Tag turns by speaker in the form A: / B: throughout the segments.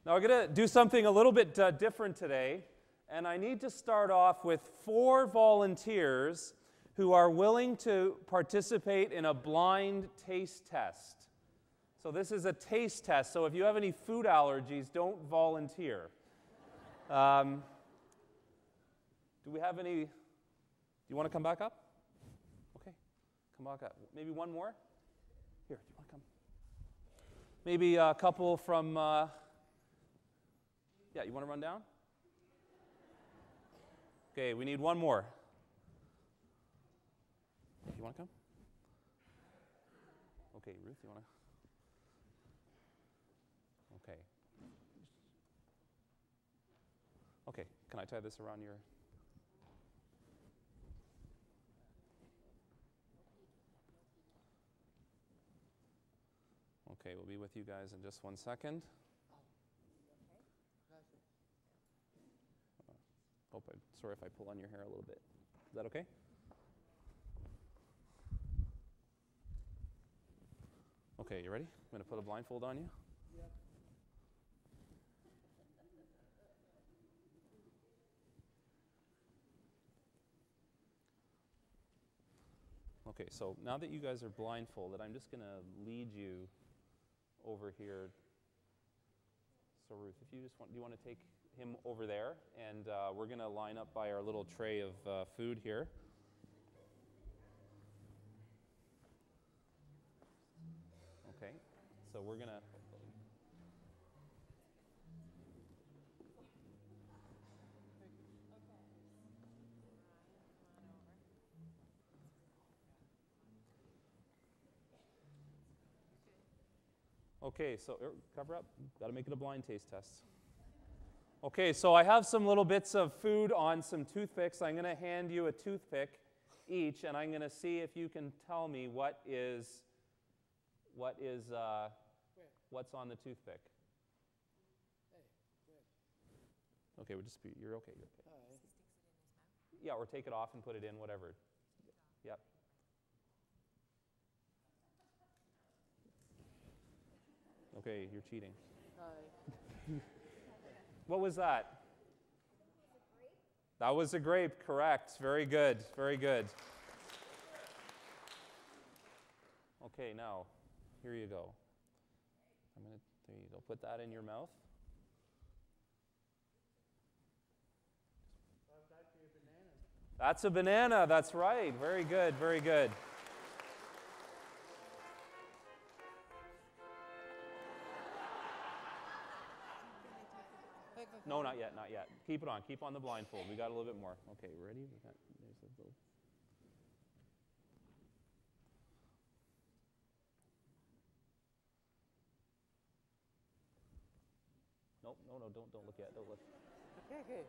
A: Now we're going to do something a little bit different today, and I need to start off with 4 volunteers who are willing to participate in a blind taste test. So this is a taste test, so if you have any food allergies, don't volunteer. Do we have any? Do you want to come back up? Okay, come back up. Maybe one more? Here, do you want to come? Maybe a couple from, yeah, you want to run down? Okay, we need one more. You want to come? Okay, Ruth, you want to? Okay. Okay, can I tie this around your... Okay, we'll be with you guys in just one second. Sorry if I pull on your hair a little bit. Is that okay? Okay, you ready? I'm going to put a blindfold on you. Yeah. Okay, so now that you guys are blindfolded, I'm just going to lead you over here. So Ruth, if you just want, do you want to take him over there? And we're going to line up by our little tray of food here. Okay, so we're going to... Okay, so cover up. Got to make it a blind taste test. Okay, so I have some little bits of food on some toothpicks. I'm going to hand you a toothpick each, and I'm going to see if you can tell me what's on the toothpick. Okay, we'll just be, you're okay. Yeah, or take it off and put it in, whatever. Yep. Okay, you're cheating. What was that? That was a grape, correct. Very good, very good. Okay, now, here you go. There you go. Put that in your mouth. That's a banana, that's right. Very good, very good. No, not yet, not yet. Keep it on. Keep on the blindfold. We got a little bit more. Okay, ready? There's a little... No, don't look yet. Don't look.
B: Okay.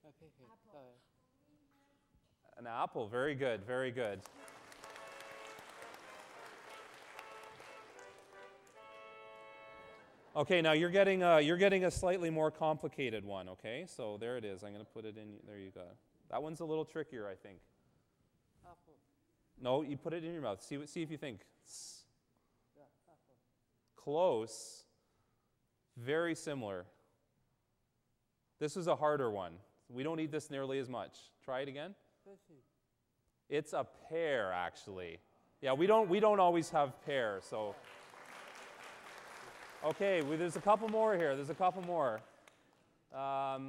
C: Apple.
A: An apple. Very good, very good. Okay, now you're getting a slightly more complicated one, okay? So there it is. I'm going to put it in. There you go. That one's a little trickier, I think.
B: Apple.
A: No, you put it in your mouth. See if you think.
B: Yeah, apple.
A: Close. Very similar. This is a harder one. We don't eat this nearly as much. Try it again. It's a pear, actually. Yeah, we don't always have pear, so... Okay, well, there's a couple more here. There's a couple more. All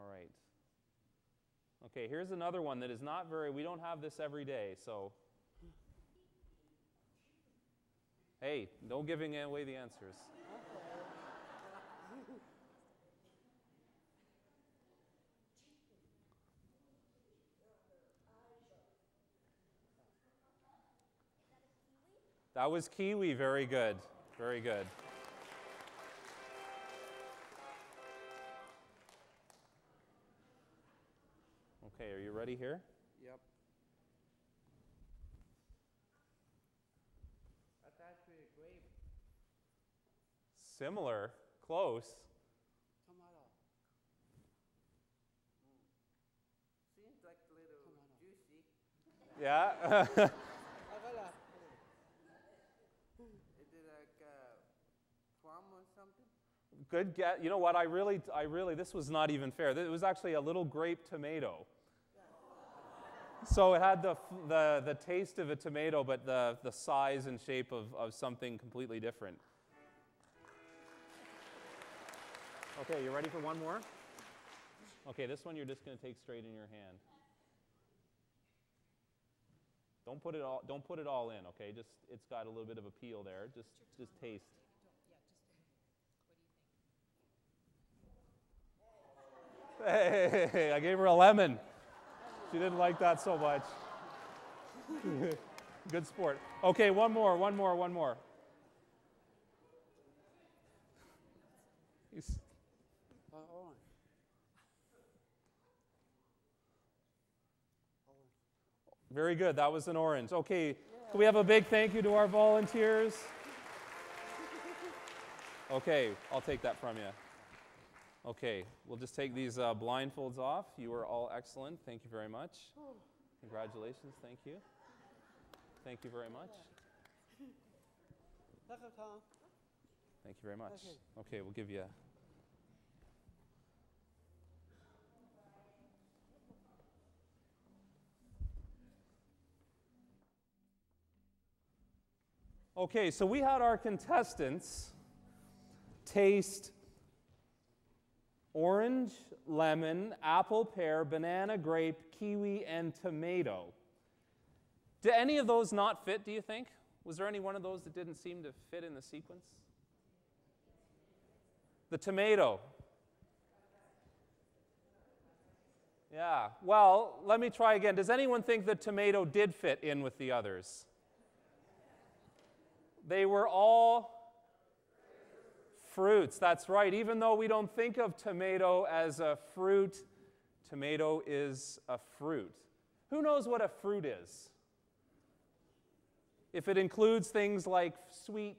A: right. Okay, here's another one that is not very, we don't have this every day, so. Hey, no giving away the answers. That was kiwi. Very good. Very good. Okay, are you ready here?
B: Yep. That's actually a grape.
A: Similar. Close.
B: Tomato. Seems like a little juicy.
A: Yeah?
B: Avala. something?
A: Good guess. You know what? I really, this was not even fair. It was actually a little grape tomato. So it had the taste of a tomato, but the size and shape of something completely different. Okay, you ready for one more? Okay, this one you're just going to take straight in your hand. Don't put it all in, okay? Just it's got a little bit of a peel there. Just taste. Hey, I gave her a lemon. She didn't like that so much. Good sport. Okay, one more.
B: Orange.
A: Very good. That was an orange. Okay, can we have a big thank you to our volunteers? Okay, I'll take that from you. Okay, we'll just take these blindfolds off. You were all excellent. Thank you very much. Congratulations. Thank you. Thank you very much. Thank you very much. Okay, we'll give you Okay, so we had our contestants taste orange, lemon, apple, pear, banana, grape, kiwi, and tomato. Did any of those not fit, do you think? Was there any one of those that didn't seem to fit in the sequence? The tomato. Yeah, well, let me try again. Does anyone think the tomato did fit in with the others? They were all fruits, that's right. Even though we don't think of tomato as a fruit, tomato is a fruit. Who knows what a fruit is? If it includes things like sweet,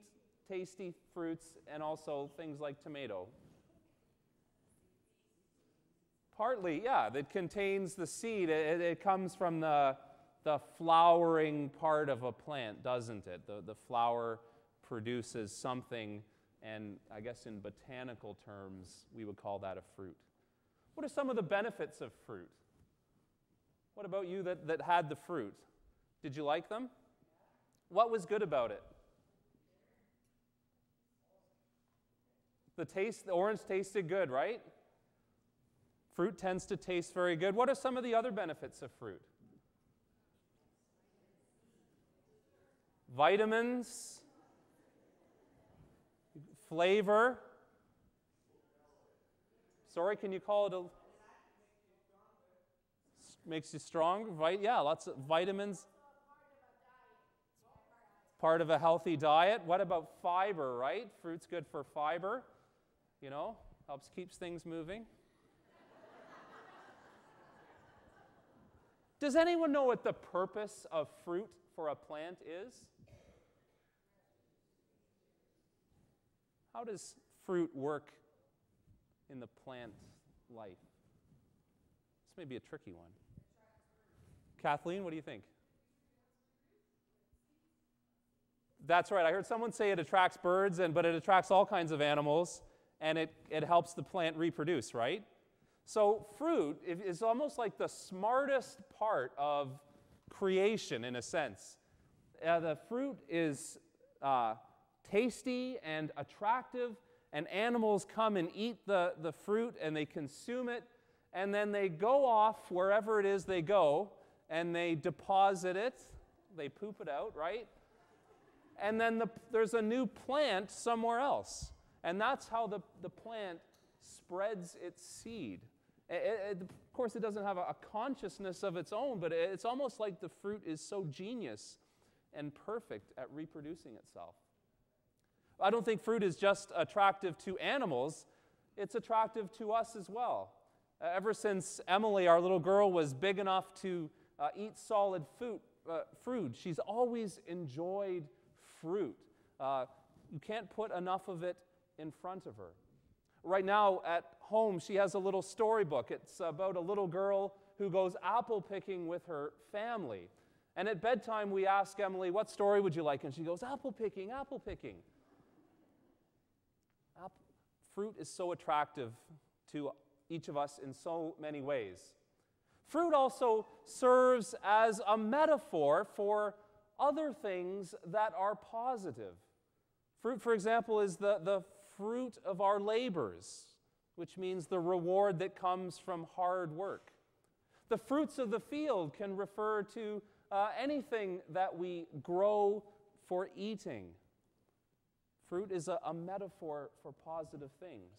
A: tasty fruits and also things like tomato. Partly, yeah, that contains the seed. It comes from the flowering part of a plant, doesn't it? The flower produces something, and I guess in botanical terms, we would call that a fruit. What are some of the benefits of fruit? What about you that had the fruit? Did you like them? What was good about it? The orange tasted good, right? Fruit tends to taste very good. What are some of the other benefits of fruit? Vitamins, flavor. Sorry, can you call it a... Makes you strong? Yeah, lots of vitamins. Part of a healthy diet. What about fiber, right? Fruit's good for fiber. You know, keeps things moving. Does anyone know what the purpose of fruit for a plant is? How does fruit work in the plant life? This may be a tricky one. Kathleen, what do you think? That's right. I heard someone say it attracts birds, but it attracts all kinds of animals, and it helps the plant reproduce, right? So fruit is almost like the smartest part of creation, in a sense. The fruit is tasty and attractive, and animals come and eat the fruit, and they consume it, and then they go off wherever it is they go, and they deposit it, they poop it out, right? And then there's a new plant somewhere else. And that's how the plant spreads its seed. Of course, it doesn't have a consciousness of its own, but it's almost like the fruit is so genius and perfect at reproducing itself. I don't think fruit is just attractive to animals. It's attractive to us as well. Ever since Emily, our little girl, was big enough to eat solid food, she's always enjoyed fruit. You can't put enough of it in front of her. Right now at home, she has a little storybook. It's about a little girl who goes apple picking with her family. And at bedtime, we ask Emily, what story would you like? And she goes, apple picking, apple picking. Fruit is so attractive to each of us in so many ways. Fruit also serves as a metaphor for other things that are positive. Fruit, for example, is the fruit of our labors, which means the reward that comes from hard work. The fruits of the field can refer to anything that we grow for eating. Fruit is a metaphor for positive things.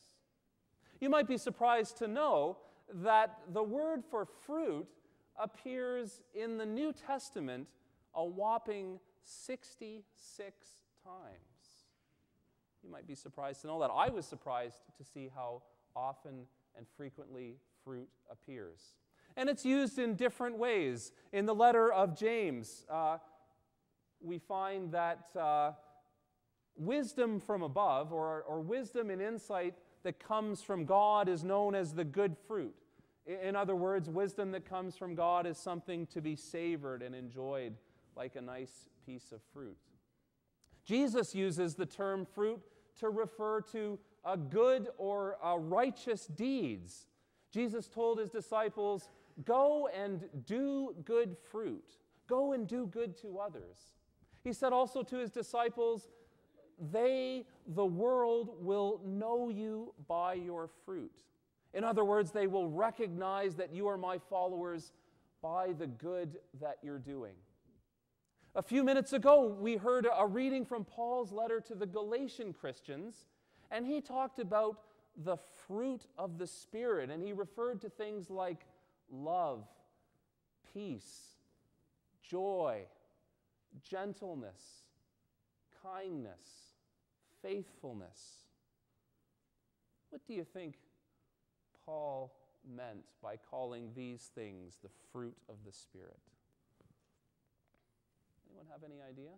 A: You might be surprised to know that the word for fruit appears in the New Testament a whopping 66 times. You might be surprised to know that. I was surprised to see how often and frequently fruit appears. And it's used in different ways. In the letter of James, we find that wisdom from above, or wisdom and insight that comes from God, is known as the good fruit. In other words, wisdom that comes from God is something to be savored and enjoyed like a nice piece of fruit. Jesus uses the term fruit to refer to a good or righteous deeds. Jesus told his disciples, "Go and do good fruit. Go and do good to others." He said also to his disciples, the world will know you by your fruit. In other words, they will recognize that you are my followers by the good that you're doing. A few minutes ago, we heard a reading from Paul's letter to the Galatian Christians, and he talked about the fruit of the Spirit, and he referred to things like love, peace, joy, gentleness, kindness, faithfulness. What do you think Paul meant by calling these things the fruit of the Spirit? Anyone have any idea?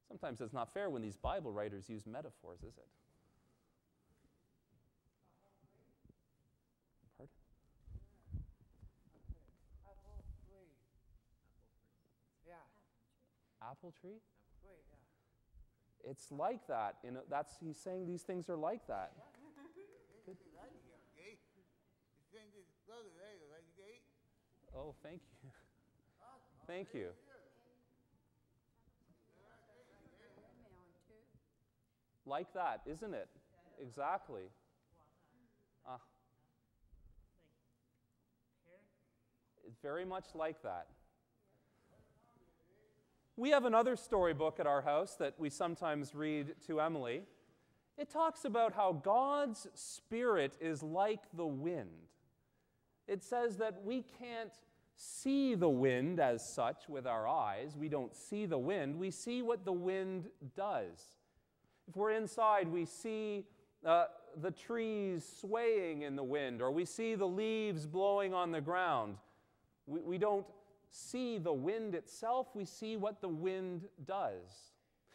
A: Sometimes it's not fair when these Bible writers use metaphors, is it? Pardon?
B: Apple tree. Yeah.
A: Apple tree?
B: Tree, yeah.
A: It's like that. He's saying these things are like that. Oh, thank you. Thank you. Like that, isn't it? Exactly. It's very much like that. We have another storybook at our house that we sometimes read to Emily. It talks about how God's Spirit is like the wind. It says that we can't see the wind as such with our eyes. We don't see the wind. We see what the wind does. If we're inside, we see the trees swaying in the wind, or we see the leaves blowing on the ground. We don't see the wind itself. We see what the wind does.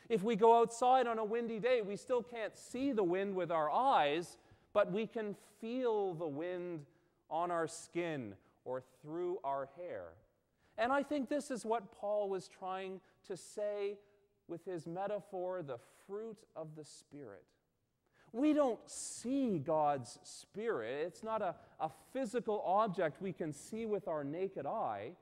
A: If we go outside on a windy day, we still can't see the wind with our eyes, but we can feel the wind on our skin or through our hair. And I think this is what Paul was trying to say with his metaphor, the fruit of the Spirit. We don't see God's Spirit. It's not a physical object we can see with our naked eye,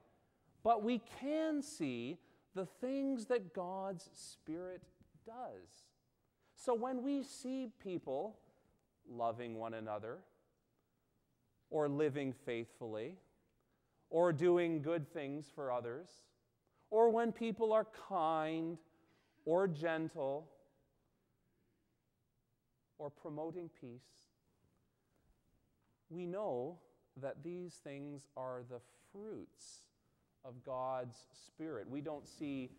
A: but we can see the things that God's Spirit does. So when we see people loving one another, or living faithfully, or doing good things for others, or when people are kind or gentle, or promoting peace, we know that these things are the fruits of God's Spirit. We don't see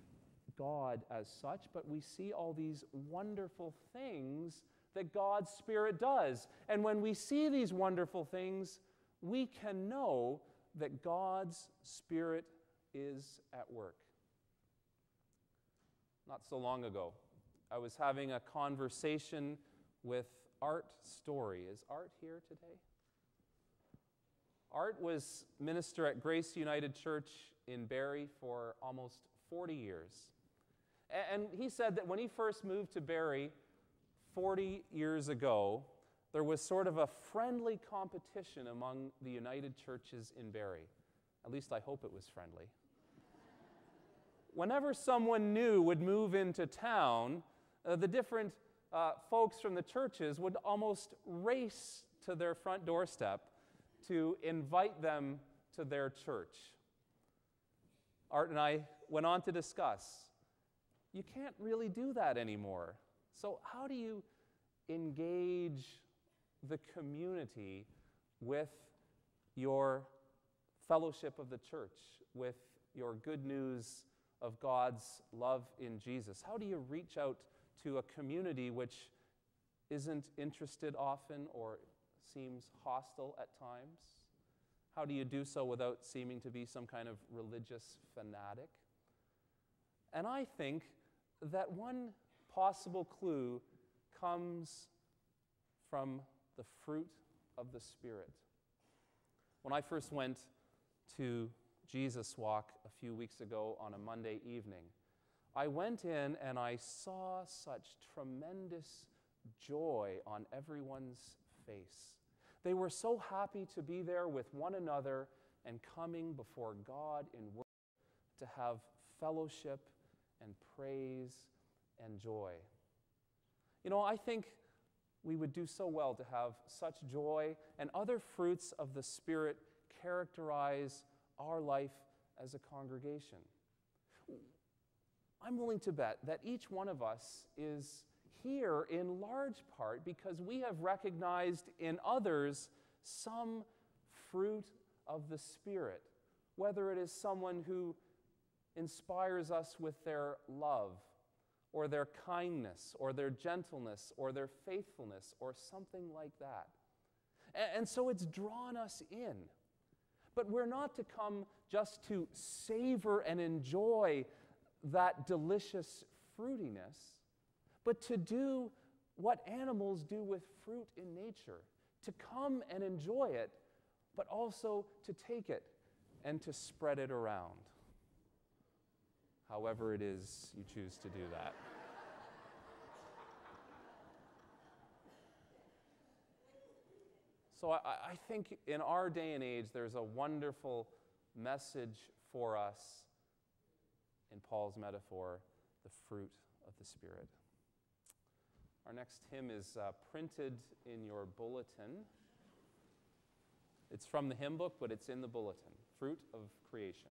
A: God as such, but we see all these wonderful things that God's Spirit does. And when we see these wonderful things, we can know that God's Spirit is at work. Not so long ago, I was having a conversation with Art Story. Is Art here today? Art was minister at Grace United Church in Barrie for almost 40 years. And he said that when he first moved to Barrie, 40 years ago, there was sort of a friendly competition among the United Churches in Barrie. At least I hope it was friendly. Whenever someone new would move into town, the different folks from the churches would almost race to their front doorstep to invite them to their church. Art and I went on to discuss, you can't really do that anymore. So how do you engage the community with your fellowship of the church, with your good news of God's love in Jesus? How do you reach out to a community which isn't interested often or seems hostile at times? How do you do so without seeming to be some kind of religious fanatic? And I think that one possible clue comes from the fruit of the Spirit. When I first went to Jesus Walk a few weeks ago on a Monday evening, I went in and I saw such tremendous joy on everyone's face. They were so happy to be there with one another and coming before God in worship to have fellowship and praise and joy. You know, I think we would do so well to have such joy and other fruits of the Spirit characterize our life as a congregation. I'm willing to bet that each one of us is here in large part because we have recognized in others some fruit of the Spirit, whether it is someone who inspires us with their love, or their kindness, or their gentleness, or their faithfulness, or something like that. And so it's drawn us in. But we're not to come just to savor and enjoy that delicious fruitiness, but to do what animals do with fruit in nature, to come and enjoy it, but also to take it and to spread it around. However it is you choose to do that. So I think in our day and age, there's a wonderful message for us in Paul's metaphor, the fruit of the Spirit. Our next hymn is printed in your bulletin. It's from the hymn book, but it's in the bulletin, Fruit of Creation.